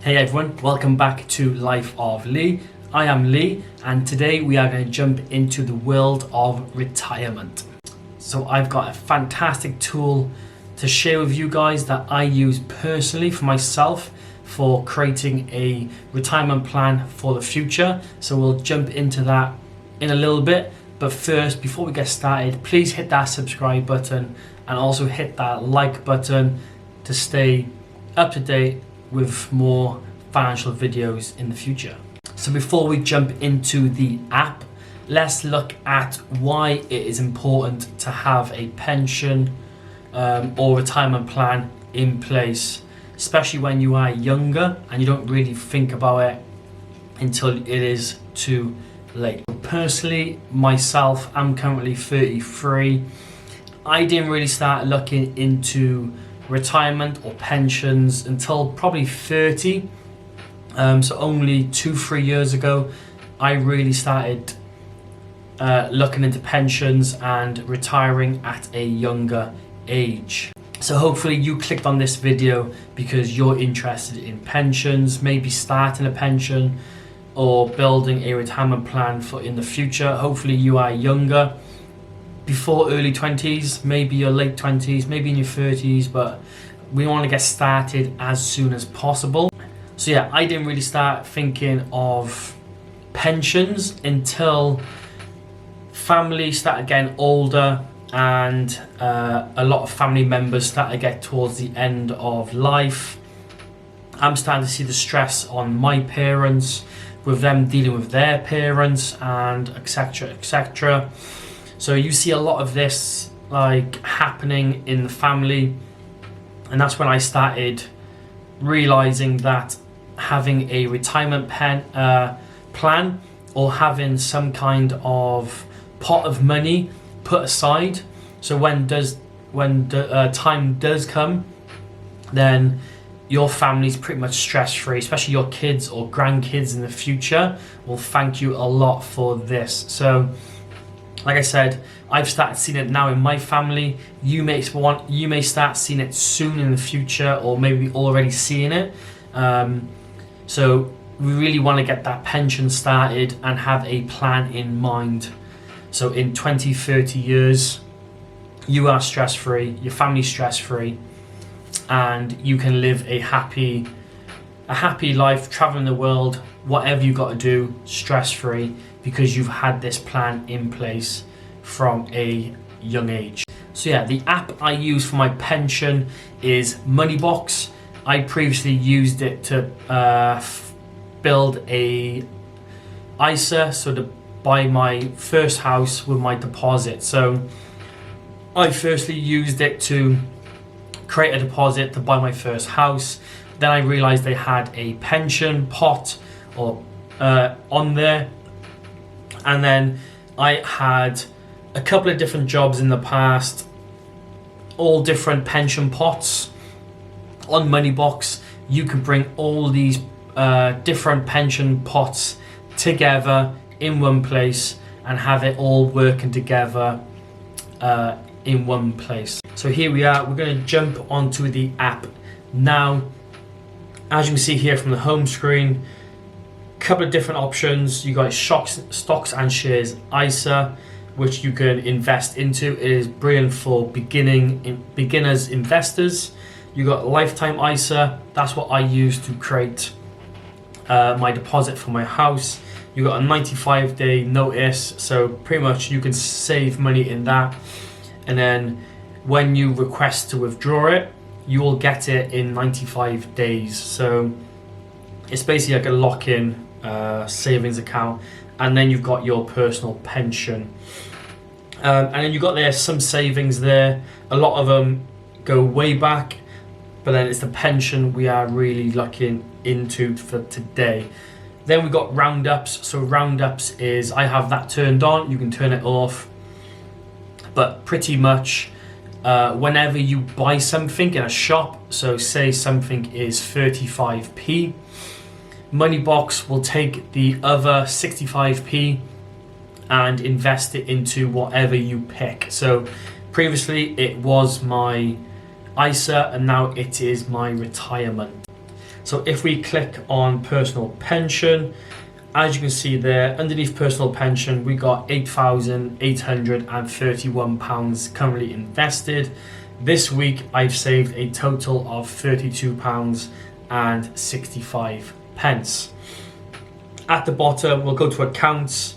Hey everyone, welcome back to Life of Lee. I am Lee and today we are going to jump into the world of retirement. So I've got a fantastic tool to share with you guys that I use personally for myself for creating a retirement plan for the future. So we'll jump into that in a little bit. But first, before we get started, please hit that subscribe button and also hit that like button to stay up to date with more financial videos in the future. So before we jump into the app, let's look at why it is important to have a pension or retirement plan in place, especially when you are younger and you don't really think about it until it is too late. Personally, myself, I'm currently 33. I didn't really start looking into retirement or pensions until probably 30. So only 2-3 years ago, I really started looking into pensions and retiring at a younger age. So hopefully you clicked on this video because you're interested in pensions, maybe starting a pension or building a retirement plan for in the future. Hopefully you are younger, before early 20s, maybe your late 20s, maybe in your 30s, but we want to get started as soon as possible. So yeah, I didn't really start thinking of pensions until family started getting older and a lot of family members started to get towards the end of life. I'm starting to see the stress on my parents with them dealing with their parents and etc, etc. So you see a lot of this like happening in the family, and that's when I started realizing that having a retirement plan or having some kind of pot of money put aside, so when the time does come, then your family's pretty much stress-free, especially your kids or grandkids in the future will thank you a lot for this. So like I said, I've started seeing it now in my family. You may start seeing it soon in the future, or maybe already seeing it. So we really want to get that pension started and have a plan in mind. So in 20-30 years, you are stress-free, your family's stress-free, and you can live a happy life, traveling the world, whatever you got to do, stress-free, because you've had this plan in place from a young age. So yeah, the app I use for my pension is Moneybox. I previously used it to build a ISA, so to buy my first house with my deposit. So I firstly used it to create a deposit to buy my first house. Then I realized they had a pension pot or on there, and then I had a couple of different jobs in the past, all different pension pots. On Moneybox, you can bring all these different pension pots together in one place and have it all working together in one place. So here we are, we're going to jump onto the app now. As you can see here from the home screen, a couple of different options. You got stocks and shares ISA, which you can invest into. It is brilliant for beginners investors. You got lifetime ISA, that's what I use to create my deposit for my house. You got a 95-day notice, so pretty much you can save money in that, and then when you request to withdraw it, you will get it in 95 days. So it's basically like a lock-in savings account, and then you've got your personal pension, and then you've got there some savings there. A lot of them go way back, but then it's the pension we are really looking into for today. Then we've got roundups. So roundups is, I have that turned on, you can turn it off, but pretty much whenever you buy something in a shop, so say something is 35p, Moneybox will take the other 65p and invest it into whatever you pick. So previously it was my ISA and now it is my retirement. So if we click on personal pension, as you can see there, underneath personal pension, we got £8,831 currently invested. This week, I've saved a total of £32.65. At the bottom, we'll go to accounts.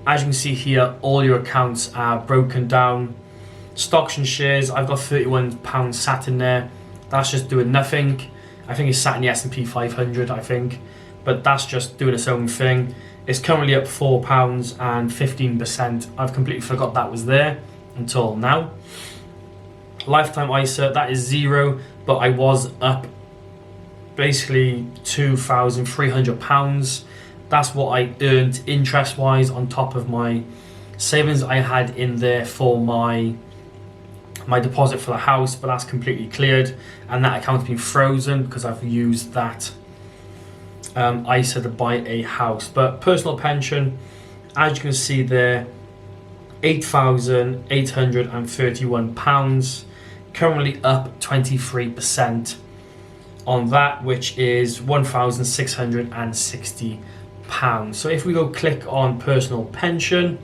As you can see here, all your accounts are broken down. Stocks and shares, I've got £31 sat in there. That's just doing nothing. I think it's sat in the S&P 500, I think. But that's just doing its own thing. It's currently up £4 and 15%. I've completely forgot that was there until now. Lifetime ISA, that is zero, but I was up basically £2,300. That's what I earned interest-wise on top of my savings I had in there for my deposit for the house, but that's completely cleared, and that account's been frozen because I've used that ISA to buy a house. But personal pension, as you can see there, £8,831, currently up 23% on that, which is £1,660. So if we go click on personal pension,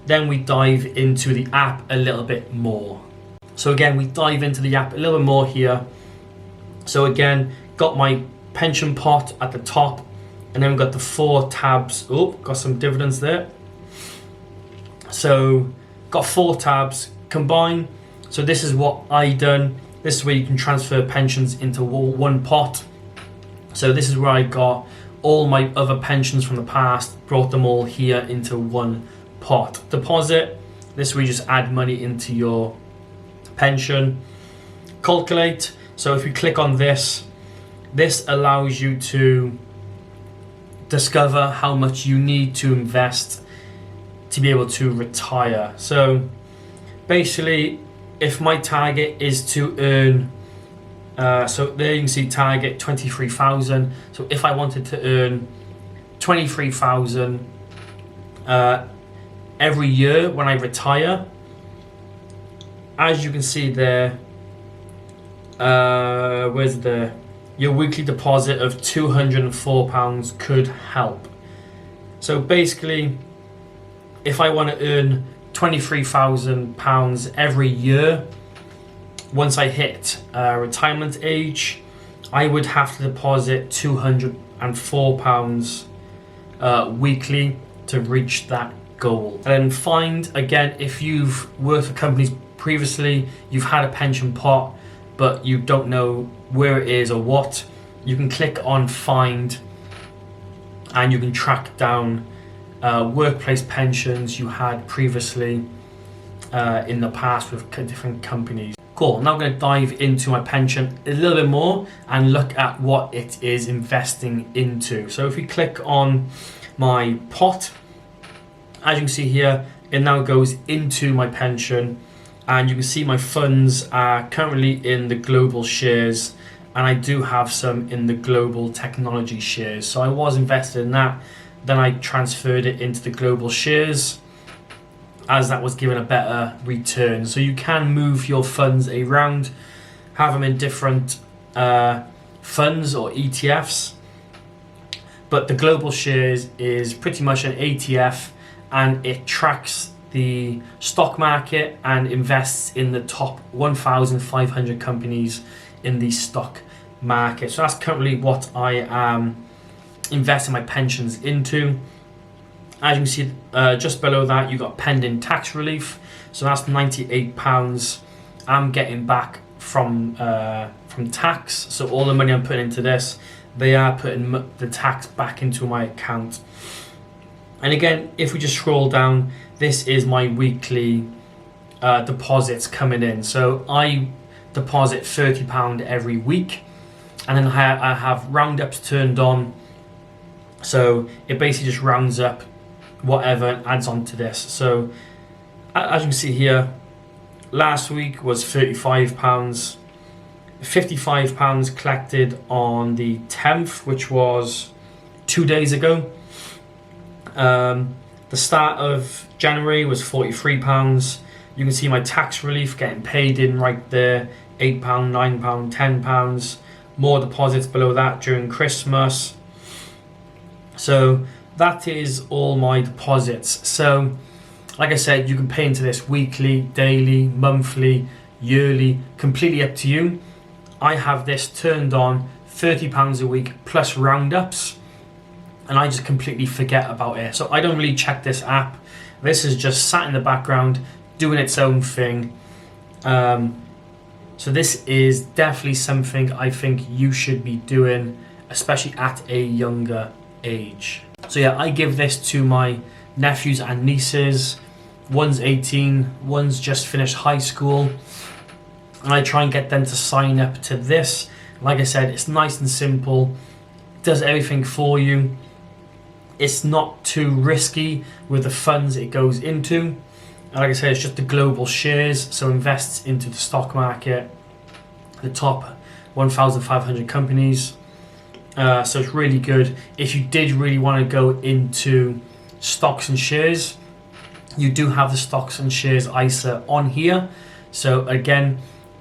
then we dive into the app a little bit more. So again, we dive into the app a little bit more here. So again, got my pension pot at the top, and then we've got the 4 tabs. Oh, got some dividends there. So got 4 tabs combined. So this is what I done. This is where you can transfer pensions into one pot. So this is where I got all my other pensions from the past, brought them all here into one pot. Deposit, this is where you just add money into your pension. Calculate, so if you click on this allows you to discover how much you need to invest to be able to retire. So basically, if my target is to earn so there you can see target 23,000. So if I wanted to earn 23,000 every year when I retire, as you can see there, your weekly deposit of £204 could help. So basically, if I want to earn £23,000 every year, once I hit retirement age, I would have to deposit £204 weekly to reach that goal. And then find, again, if you've worked for companies previously, you've had a pension pot, but you don't know where it is or what, you can click on find, and you can track down workplace pensions you had previously in the past with different companies. Cool, now I'm going to dive into my pension a little bit more and look at what it is investing into. So if we click on my pot, as you can see here, it now goes into my pension, and you can see my funds are currently in the global shares, and I do have some in the global technology shares. So I was invested in that, then I transferred it into the global shares, as that was given a better return. So you can move your funds around, have them in different funds or ETFs, but the global shares is pretty much an ETF, and it tracks the stock market and invests in the top 1,500 companies in the stock market. So that's currently what I am investing my pensions into. As you can see, just below that, you've got pending tax relief. So that's £98 I'm getting back from tax. So all the money I'm putting into this, they are putting the tax back into my account. And again, if we just scroll down, this is my weekly deposits coming in. So I deposit £30 every week, and then I have roundups turned on. So it basically just rounds up whatever and adds on to this. So as you can see here, last week was £35, £55 collected on the 10th, which was 2 days ago. The start of January was £43. You can see my tax relief getting paid in right there, £8, £9, £10. more deposits below that during Christmas. So that is all my deposits. So like I said, you can pay into this weekly, daily, monthly, yearly, completely up to you. I have this turned on £30 a week plus roundups, and I just completely forget about it. So I don't really check this app. This is just sat in the background doing its own thing. So this is definitely something I think you should be doing, especially at a younger age. So yeah, I give this to my nephews and nieces. One's 18, one's just finished high school, and I try and get them to sign up to this. Like I said, it's nice and simple, does everything for you. It's not too risky with the funds it goes into. And like I said, it's just the global shares, so invests into the stock market, the top 1,500 companies. So it's really good. If you did really want to go into stocks and shares, you do have the stocks and shares ISA on here. So again,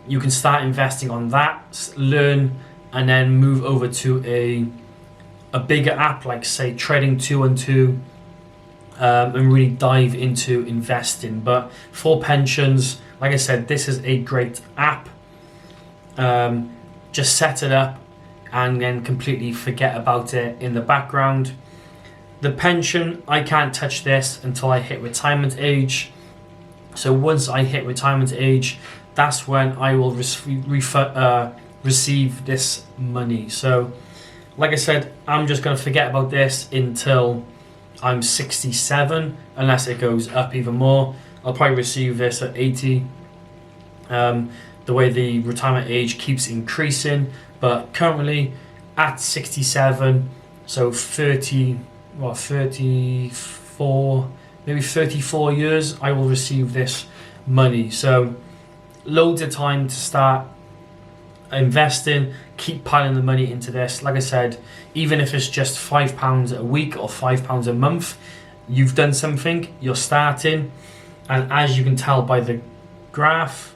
you can start investing on that, learn, and then move over to a bigger app like say Trading 212, and really dive into investing. But for pensions, like I said, this is a great app. Just set it up and then completely forget about it in the background. The pension, I can't touch this until I hit retirement age. So once I hit retirement age, that's when I will receive this money. So like I said, I'm just going to forget about this until I'm 67, unless it goes up even more. I'll probably receive this at 80. The way the retirement age keeps increasing, but currently at 67, so 34, maybe 34 years, I will receive this money. So loads of time to start investing, keep piling the money into this. Like I said, even if it's just £5 a week or £5 a month, you've done something, you're starting. And as you can tell by the graph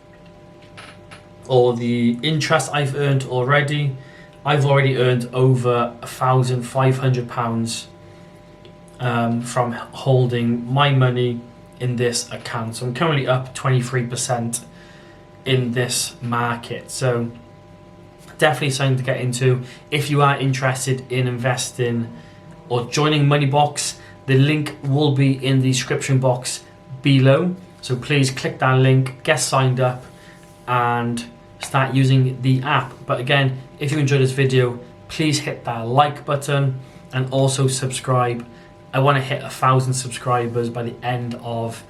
or the interest I've earned already, I've already earned over £1,500 from holding my money in this account. So I'm currently up 23% in this market. So definitely something to get into if you are interested in investing or joining Moneybox. The link will be in the description box below, so please click that link, get signed up and start using the app. But again, if you enjoyed this video, please hit that like button and also subscribe. I want to hit 1,000 subscribers by the end of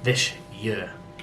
this year.